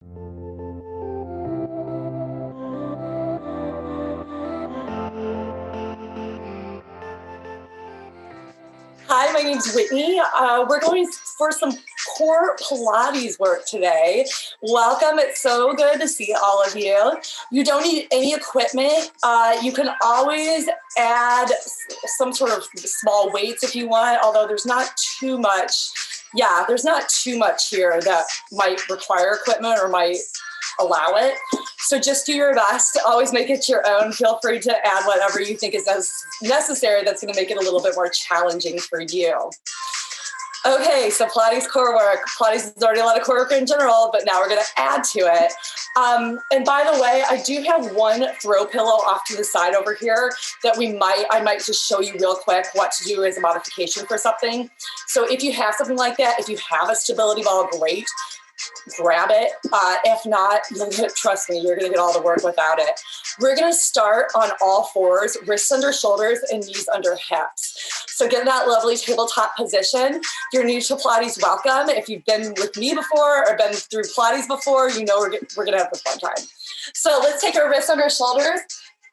Hi, my name's Whitney. We're going for some core Pilates work today. Welcome. It's so good to see all of you. You don't need any equipment. You can always add some sort of small weights if you want, although there's not too much. Yeah, there's not too much here that might require equipment or might allow it. So just do your best. Always make it your own. Feel free to add whatever you think is necessary that's going to make it a little bit more challenging for you. Okay, so Pilates core work. Pilates is already a lot of core work in general, but now we're going to add to it. And by the way, I do have one throw pillow off to the side over here that I might just show you real quick what to do as a modification for something. So if you have something like that, if you have a stability ball, great. Grab it. If not, trust me, you're going to get all the work without it. We're going to start on all fours, wrists under shoulders and knees under hips. So get in that lovely tabletop position. If you're new to Pilates, welcome. If you've been with me before or been through Pilates before, you know we're going to have a fun time. So let's take our wrists under shoulders,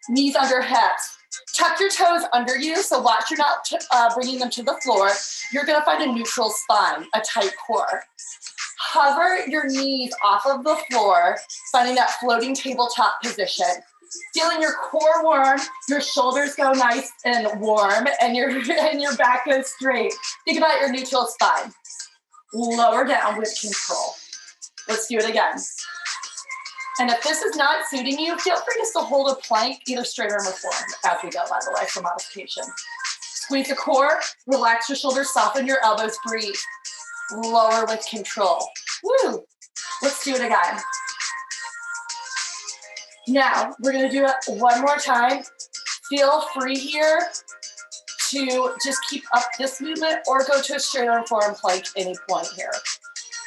knees under hips. Tuck your toes under you, so watch you're not bringing them to the floor. You're going to find a neutral spine, a tight core. Hover your knees off of the floor, finding that floating tabletop position. Feeling your core warm, your shoulders go nice and warm, and your back goes straight. Think about your neutral spine. Lower down with control. Let's do it again. And if this is not suiting you, feel free just to hold a plank, either straight arm or forward as we go, by the way, for modification. Squeeze the core, relax your shoulders, soften your elbows, breathe. Lower with control. Woo! Let's do it again. Now, we're going to do it one more time. Feel free here to just keep up this movement or go to a straight arm forearm plank any point here.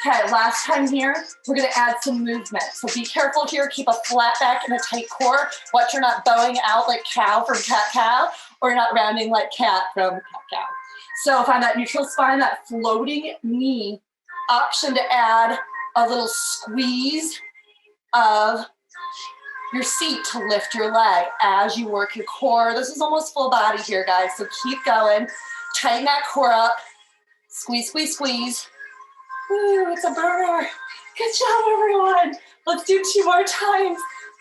Okay, last time here, we're going to add some movement. So be careful here. Keep a flat back and a tight core. Watch you're not bowing out like cow from cat-cow, or you're not rounding like cat from cat-cow. So find that neutral spine, that floating knee. Option to add a little squeeze of your seat to lift your leg as you work your core. This is almost full body here, guys, so keep going. Tighten that core up. Squeeze, squeeze, squeeze. Woo, it's a burner. Good job, everyone. Let's do 2 more times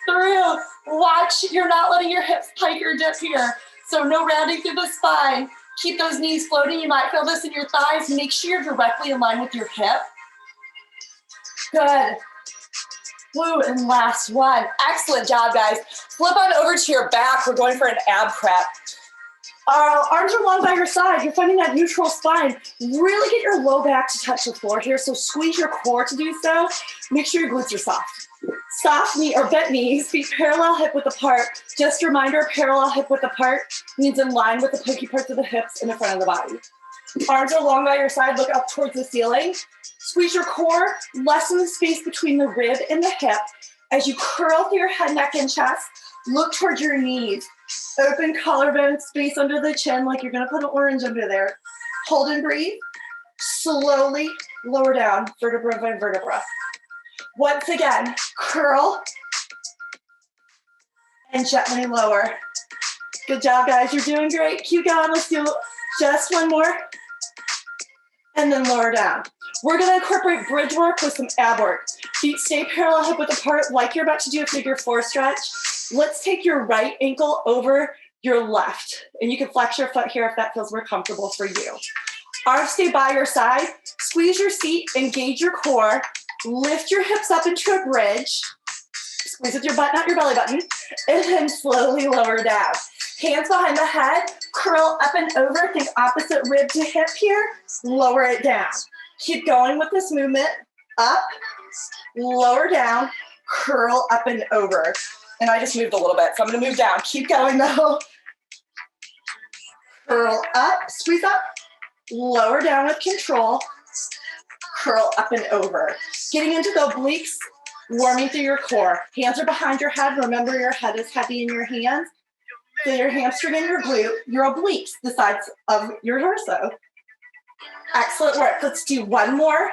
through. Watch, you're not letting your hips pike or dip here. So no rounding through the spine. Keep those knees floating. You might feel this in your thighs. Make sure you're directly in line with your hip. Good. Woo, and last one. Excellent job, guys. Flip on over to your back. We're going for an ab prep. Arms are long by your side. You're finding that neutral spine. Really get your low back to touch the floor here. So squeeze your core to do so. Make sure your glutes are soft. Soft knee or bent knees, feet parallel hip width apart. Just a reminder, parallel hip width apart means in line with the pokey parts of the hips in the front of the body. Arms are long by your side, look up towards the ceiling. Squeeze your core, lessen the space between the rib and the hip. As you curl through your head, neck, and chest, look towards your knees. Open collarbone, space under the chin like you're gonna put an orange under there. Hold and breathe. Slowly lower down, vertebra by vertebra. Once again, curl and gently lower. Good job, guys. You're doing great. Keep going. Let's do just one more. And then lower down. We're going to incorporate bridge work with some ab work. Feet stay parallel hip width apart like you're about to do a figure 4 stretch. Let's take your right ankle over your left. And you can flex your foot here if that feels more comfortable for you. Arms stay by your side. Squeeze your seat, engage your core. Lift your hips up into a bridge. Squeeze with your butt, not your belly button. And then slowly lower down. Hands behind the head. Curl up and over. Think opposite rib to hip here. Lower it down. Keep going with this movement. Up, lower down, curl up and over. And I just moved a little bit, so I'm going to move down. Keep going, though. Curl up, squeeze up, lower down with control. Curl up and over. Getting into the obliques, warming through your core. Hands are behind your head. Remember, your head is heavy in your hands. Feel your hamstring and your glute, your obliques, the sides of your torso. Excellent work. Let's do one more.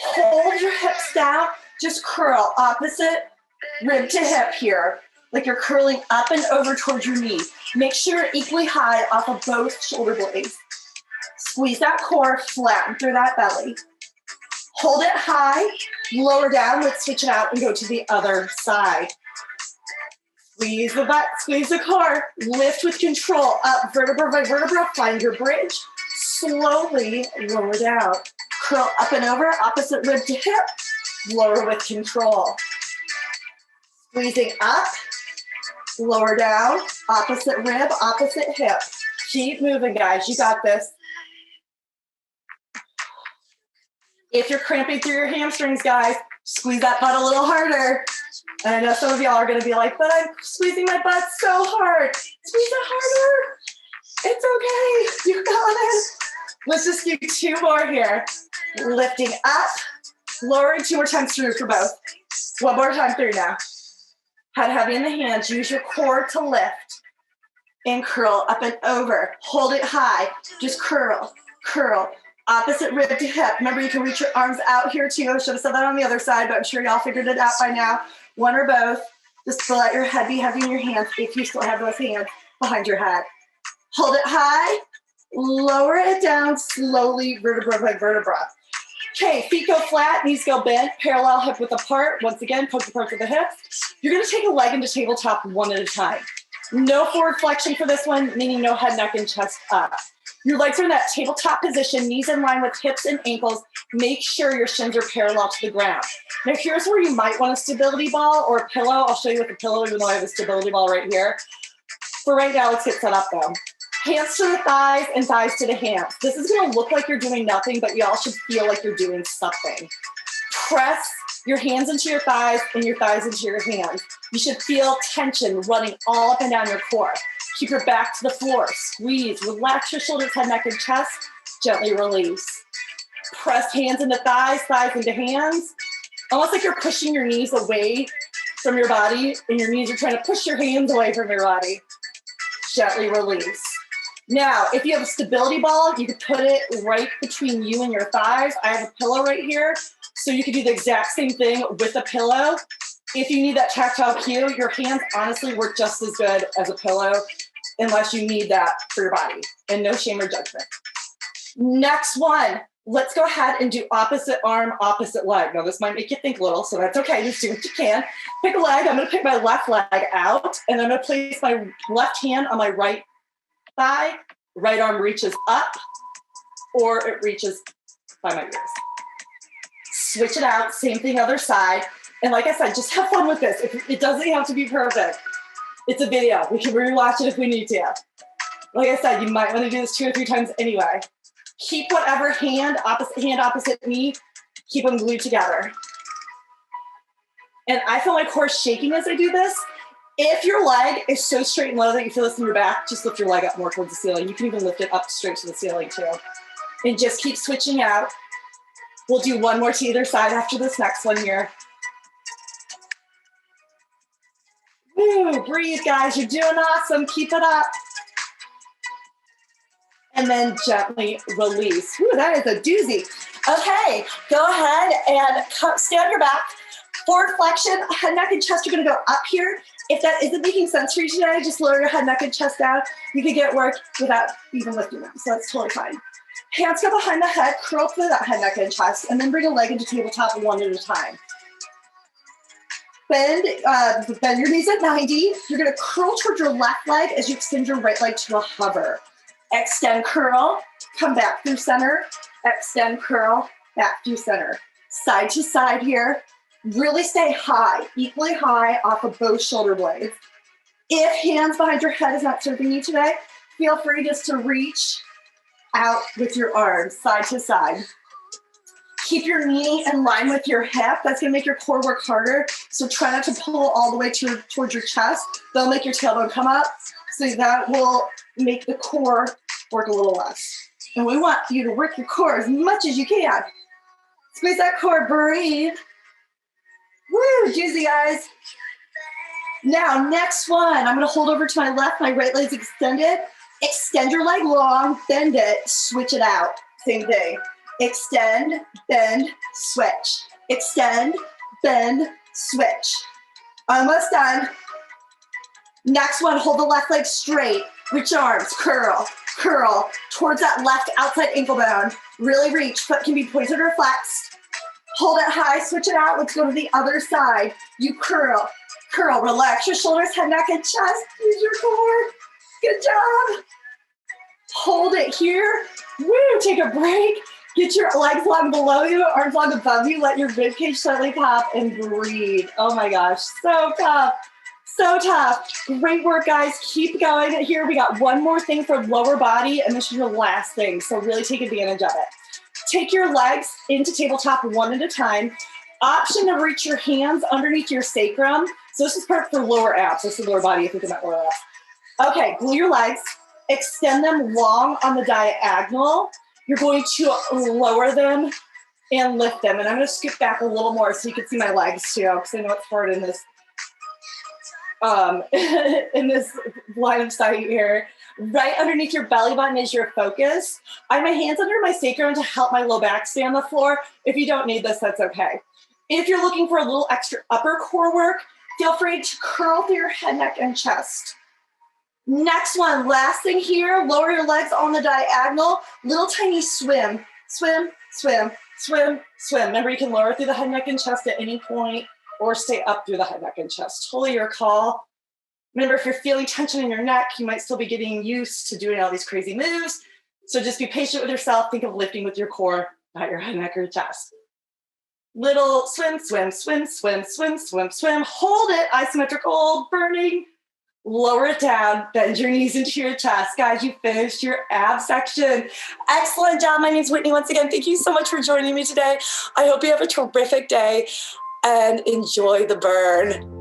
Hold your hips down. Just curl opposite rib to hip here, like you're curling up and over towards your knees. Make sure you're equally high off of both shoulder blades. Squeeze that core, flatten through that belly. Hold it high, lower down, let's switch it out and go to the other side. Squeeze the butt, squeeze the core, lift with control, up vertebra by vertebra, find your bridge, slowly lower down. Curl up and over, opposite rib to hip, lower with control. Squeezing up, lower down, opposite rib, opposite hip. Keep moving, guys, you got this. If you're cramping through your hamstrings, guys, squeeze that butt a little harder. And I know some of y'all are gonna be like, but I'm squeezing my butt so hard. Squeeze it harder. It's okay, you got it. Let's just do 2 more here. Lifting up, lowering 2 more times through for both. 1 more time through now. Head heavy in the hands, use your core to lift. And curl up and over. Hold it high, just curl, curl. Opposite rib to hip. Remember, you can reach your arms out here too. I should have said that on the other side, but I'm sure y'all figured it out by now. 1 or both. Just let your head be heavy in your hands if you still have those hands behind your head. Hold it high, lower it down slowly, vertebra by vertebra. Okay, feet go flat, knees go bent, parallel hip width apart. Once again, poke the parts of the hips. You're gonna take a leg into tabletop 1 at a time. No forward flexion for this one, meaning no head, neck, and chest up. Your legs are in that tabletop position, knees in line with hips and ankles. Make sure your shins are parallel to the ground. Now here's where you might want a stability ball or a pillow. I'll show you with the pillow, even though I have a stability ball right here. For right now, let's get set up though. Hands to the thighs and thighs to the hands. This is gonna look like you're doing nothing, but y'all should feel like you're doing something. Press your hands into your thighs and your thighs into your hands. You should feel tension running all up and down your core. Keep your back to the floor, squeeze, relax your shoulders, head, neck, and chest, gently release. Press hands into thighs, thighs into hands, almost like you're pushing your knees away from your body and your knees are trying to push your hands away from your body. Gently release. Now, if you have a stability ball, you can put it right between you and your thighs. I have a pillow right here, so you can do the exact same thing with a pillow. If you need that tactile cue, your hands honestly work just as good as a pillow, unless you need that for your body, and no shame or judgment. Next one, let's go ahead and do opposite arm, opposite leg. Now this might make you think a little, so that's okay, just do what you can. Pick a leg, I'm gonna pick my left leg out, and I'm gonna place my left hand on my right thigh, right arm reaches up, or it reaches by my ears. Switch it out, same thing other side. And like I said, just have fun with this. It doesn't have to be perfect. It's a video. We can rewatch it if we need to. Like I said, you might want to do this 2 or 3 times anyway. Keep whatever hand, opposite knee, keep them glued together. And I feel my core shaking as I do this. If your leg is so straight and low that you feel this in your back, just lift your leg up more towards the ceiling. You can even lift it up straight to the ceiling too. And just keep switching out. We'll do 1 more to either side after this next one here. Woo, breathe, guys. You're doing awesome. Keep it up. And then gently release. Woo, that is a doozy. Okay, go ahead and stay on your back. Forward flexion, head, neck, and chest are going to go up here. If that isn't making sense for you today, just lower your head, neck, and chest down. You can get work without even lifting them, so that's totally fine. Hands go behind the head, curl through that head, neck, and chest, and then bring a leg into tabletop 1 at a time. Bend your knees at 90. You're gonna curl towards your left leg as you extend your right leg to a hover. Extend, curl, come back through center. Extend, curl, back through center. Side to side here. Really stay high, equally high off of both shoulder blades. If hands behind your head is not serving you today, feel free just to reach out with your arms, side to side. Keep your knee in line with your hip. That's gonna make your core work harder. So try not to pull all the way towards your chest. That'll make your tailbone come up. So that will make the core work a little less. And we want you to work your core as much as you can. Squeeze that core, breathe. Woo, juicy guys. Now, next one, I'm gonna hold over to my left, my right leg's extended. Extend your leg long, bend it, switch it out. Same thing. Extend, bend, switch. Extend, bend, switch. Almost done. Next one, hold the left leg straight. Reach arms, curl, curl towards that left outside ankle bone. Really reach, foot can be pointed or flexed. Hold it high, switch it out. Let's go to the other side. You curl, curl, relax your shoulders, head, neck, and chest. Use your core. Good job. Hold it here. Woo, take a break. Get your legs long below you, arms long above you. Let your ribcage slightly pop and breathe. Oh my gosh, so tough. So tough. Great work, guys. Keep going here. We got one more thing for lower body, and this is your last thing, so really take advantage of it. Take your legs into tabletop one at a time. Option to reach your hands underneath your sacrum. So this is perfect for lower abs. This is lower body if you think about lower abs. Okay, glue your legs. Extend them long on the diagonal. You're going to lower them and lift them. And I'm going to scoot back a little more so you can see my legs too, because I know it's hard in this in this line of sight here. Right underneath your belly button is your focus. I have my hands under my sacrum to help my low back stay on the floor. If you don't need this, that's okay. If you're looking for a little extra upper core work, feel free to curl through your head, neck, and chest. Next one, last thing here, lower your legs on the diagonal, little tiny swim, swim, swim, swim, swim. Remember, you can lower through the head, neck, and chest at any point or stay up through the head, neck, and chest. Totally your call. Remember, if you're feeling tension in your neck, you might still be getting used to doing all these crazy moves. So just be patient with yourself. Think of lifting with your core, not your head, neck, or chest. Little swim, swim, swim, swim, swim, swim, swim. Hold it, isometric hold, burning. Lower it down, bend your knees into your chest. Guys, you finished your ab section. Excellent job. My name's Whitney. Once again, thank you so much for joining me today. I hope you have a terrific day and enjoy the burn.